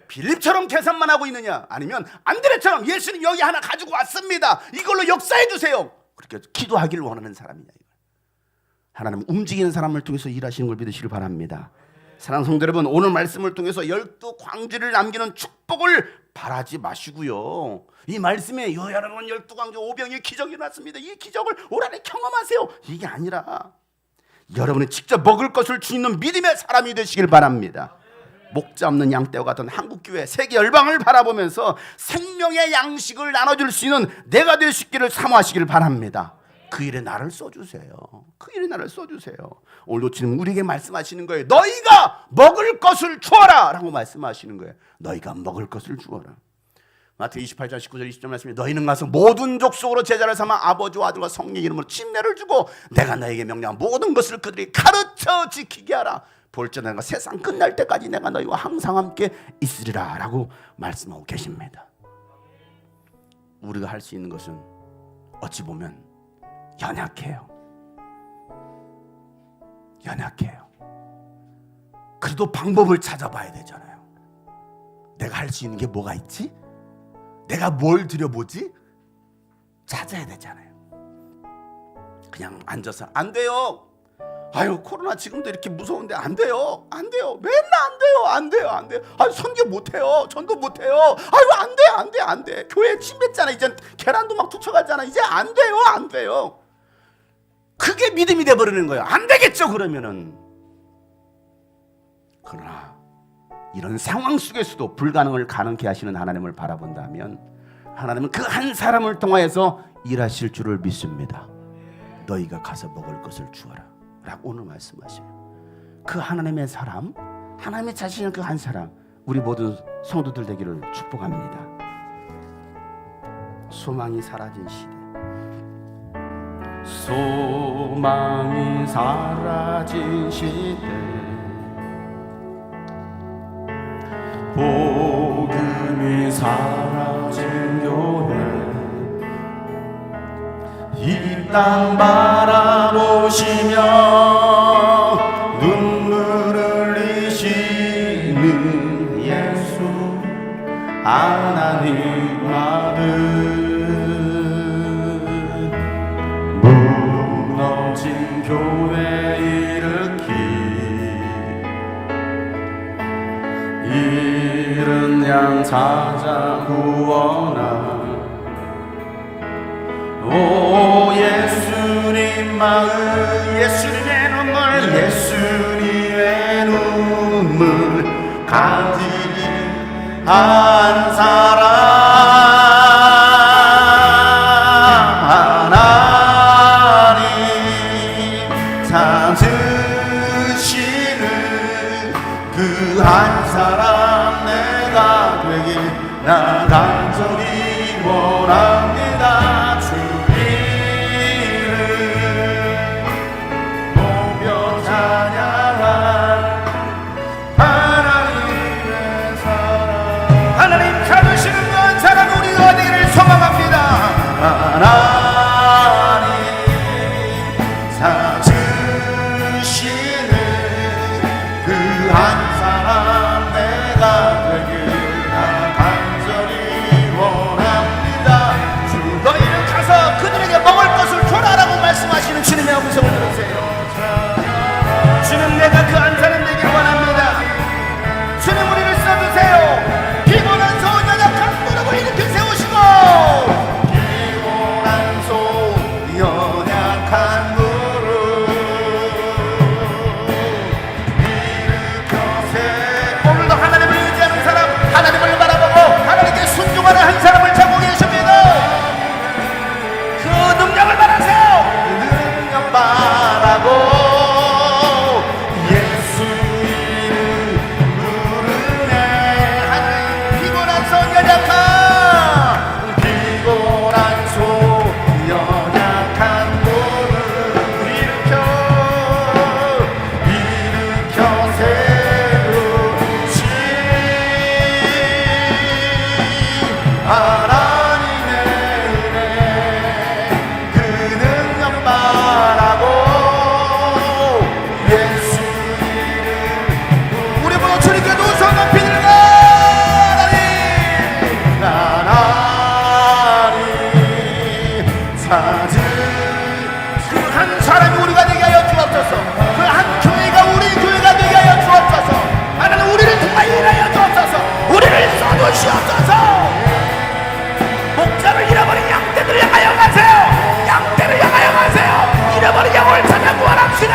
빌립처럼 계산만 하고 있느냐, 아니면 안드레처럼 예수님 여기 하나 가지고 왔습니다, 이걸로 역사해 주세요, 그렇게 기도하기를 원하는 사람이냐. 하나님 움직이는 사람을 통해서 일하시는 걸 믿으시길 바랍니다. 사랑하는 성도 여러분, 오늘 말씀을 통해서 12광주를 남기는 축복을 바라지 마시고요, 이 말씀에 여러분 12광주 오병의 기적이 났습니다, 이 기적을 올 한해 경험하세요, 이게 아니라 여러분이 직접 먹을 것을 주는 믿음의 사람이 되시길 바랍니다. 목자 없는 양떼와 같은 한국교회 세계 열방을 바라보면서 생명의 양식을 나눠줄 수 있는 내가 될 수 있기를 사모하시길 바랍니다. 그 일에 나를 써주세요. 그 일에 나를 써주세요. 오늘도 지금 우리에게 말씀하시는 거예요. 너희가 먹을 것을 주어라 라고 말씀하시는 거예요. 너희가 먹을 것을 주어라. 마태복음 28장 19절 20절 말씀에 너희는 가서 모든 족속으로 제자를 삼아 아버지와 아들과 성령의 이름으로 침례를 주고 내가 너에게 명령한 모든 것을 그들이 가르쳐 지키게 하라. 볼지어다 내가 세상 끝날 때까지 내가 너희와 항상 함께 있으리라 라고 말씀하고 계십니다. 우리가 할 수 있는 것은 어찌 보면 연약해요. 그래도 방법을 찾아봐야 되잖아요. 내가 할 수 있는 게 뭐가 있지? 내가 뭘 드려보지? 찾아야 되잖아요. 그냥 앉아서 안 돼요. 아유 코로나 지금도 이렇게 무서운데 안 돼요. 맨날 안 돼요. 아유 선교 못해요. 전도 못해요. 아유 안 돼. 교회 침뱉잖아. 이제 계란도 막 투쳐가잖아. 이제 안 돼요. 그게 믿음이 돼버리는 거예요. 안 되겠죠 그러면은. 그러나 이런 상황 속에서도 불가능을 가능케 하시는 하나님을 바라본다면 하나님은 그 한 사람을 통하여서 일하실 줄을 믿습니다. 너희가 가서 먹을 것을 주어라 라고 오늘 말씀하셔요. 그 하나님의 사람, 하나님의 자신은 그 한 사람, 우리 모든 성도들 되기를 축복합니다. 소망이 사라진 시대, 소망이 사라진 시대, 복음이 사라진 교회, 이 땅 바라보시며 눈물을 흘리시는 예수 하나님 아들, 무너진 교회 일으키 잃은 양 찾아 구원하. 오 예수님 마음, 예수님의 눈물 가진 한 사람 하나님 찾으시는 그 한 사람 내가 되길 나 간절히 원합니다. 하나님 찾으시는 그 한 사람 내가 되길 나 간절히 원합니다. 그 한 사람이 우리가 되게 하여 주옵소서. 그 한 교회가 우리 교회가 되게 하여 주옵소서. 하나님 우리를 통하여 일하여 주옵소서. 우리를 써주시옵소서. 목자를 잃어버린 양떼들을 향하여 가세요. 양떼를 향하여 가세요. 잃어버린 영을 찾아 구원합시다.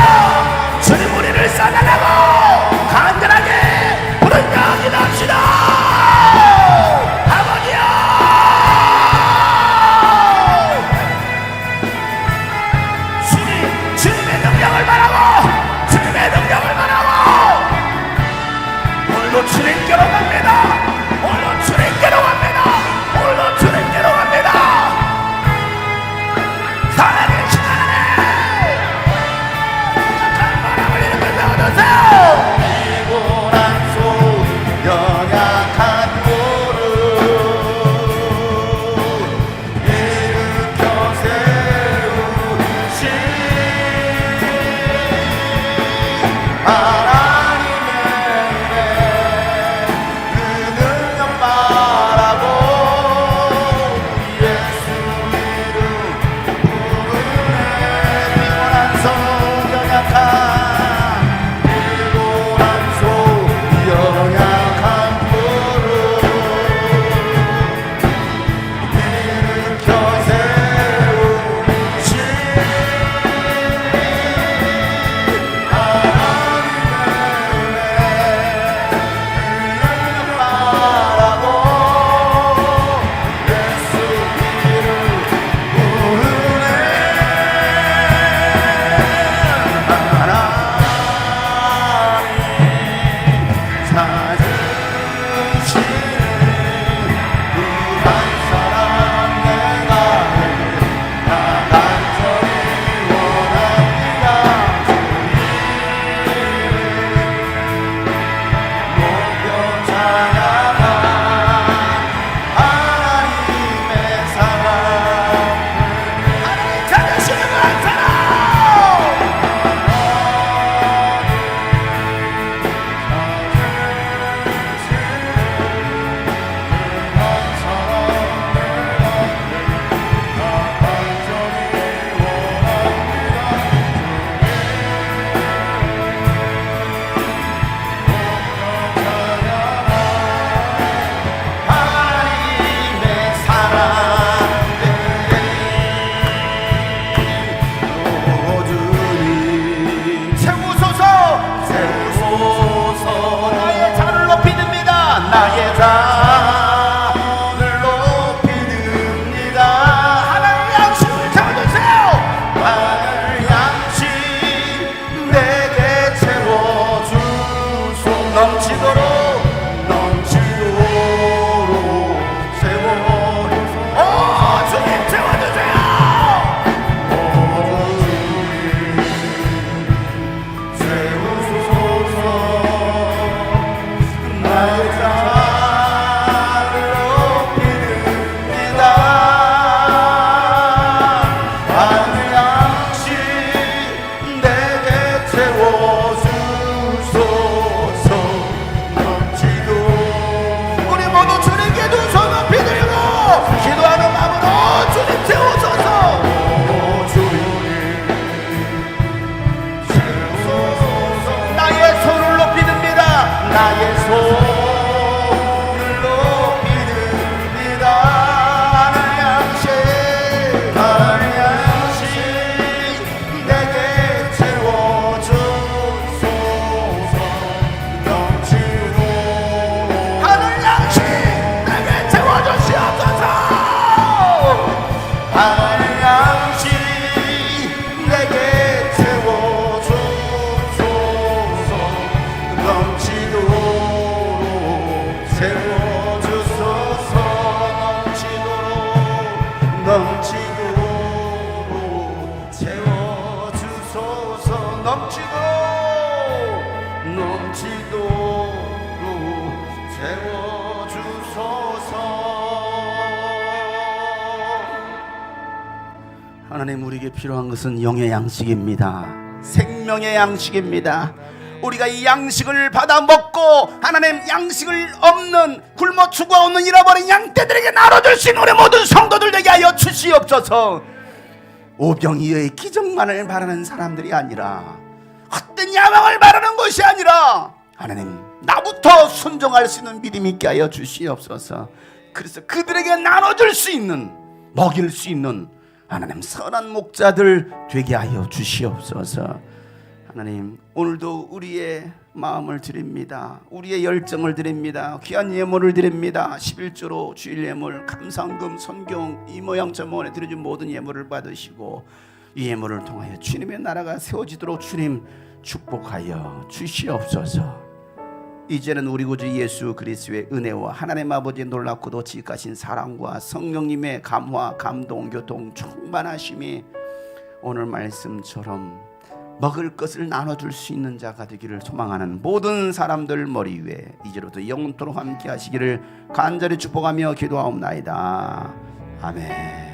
주님 우리를 싸달라고 간절하게 부르짖어 기도합시다. 아버지여, 주님의 능력을 바라고, 주님의 능력을 바라고 홀로 주님께로 갑니다. 홀로 주님께로 갑니다. 홀로 주님께로 갑니다. 살아계신 하나님, 약한 바람을 일으켜 세워주세요. 피곤한 손, 연약한 무릎 일으켜 세우신 하나님의 은혜, 그 능력 바라고 예수 이름 부르네. 피곤한 손, 연약한 무릎 일으켜 세우신 나의 잔을 높이 듭니다. 하나님 양식을 채워주세요. 하나님 양식 내게 채워주소. 넘치도록 채워주소. 주님 채워주세요. 나의 손을 높이 듭니다. 하나님 양식 내게 채워주소서. 넘치도록 하늘 양식 내게 채워주시옵소서. 하늘 양식 내게 채워주소서. 넘치도록 채워주소서. 넘치도록 채워주소서. 하나님 우리에게 필요한 것은 영의 양식입니다. 생명의 양식입니다. 우리가 이 양식을 받아 먹고 하나님 양식을 없는 굶어 죽어 없는 잃어버린 양떼들에게 나눠줄 수 있는 우리 모든 성도들 되게 하여 주시옵소서. 오병이어의 기적만을 바라는 사람들이 아니라, 헛된 야망을 바라는 것이 아니라, 하나님 나부터 순종할 수 있는 믿음 있게 하여 주시옵소서. 그래서 그들에게 나눠줄 수 있는, 먹일 수 있는 하나님 선한 목자들 되게 하여 주시옵소서. 하나님 오늘도 우리의 마음을 드립니다. 우리의 열정을 드립니다. 귀한 예물을 드립니다. 11조로 주일 예물, 감상금, 선경, 이 모양 저 모양에 드려준 모든 예물을 받으시고, 이 예물을 통하여 주님의 나라가 세워지도록 주님 축복하여 주시옵소서. 이제는 우리 구주 예수 그리스도의 은혜와 하나님 아버지의 놀랍고도 지극하신 사랑과 성령님의 감화, 감동, 교통, 충만하심이 오늘 말씀처럼 먹을 것을 나눠줄 수 있는 자가 되기를 소망하는 모든 사람들 머리 위에 이제로부터 영원토록 함께 하시기를 간절히 축복하며 기도하옵나이다. 아멘.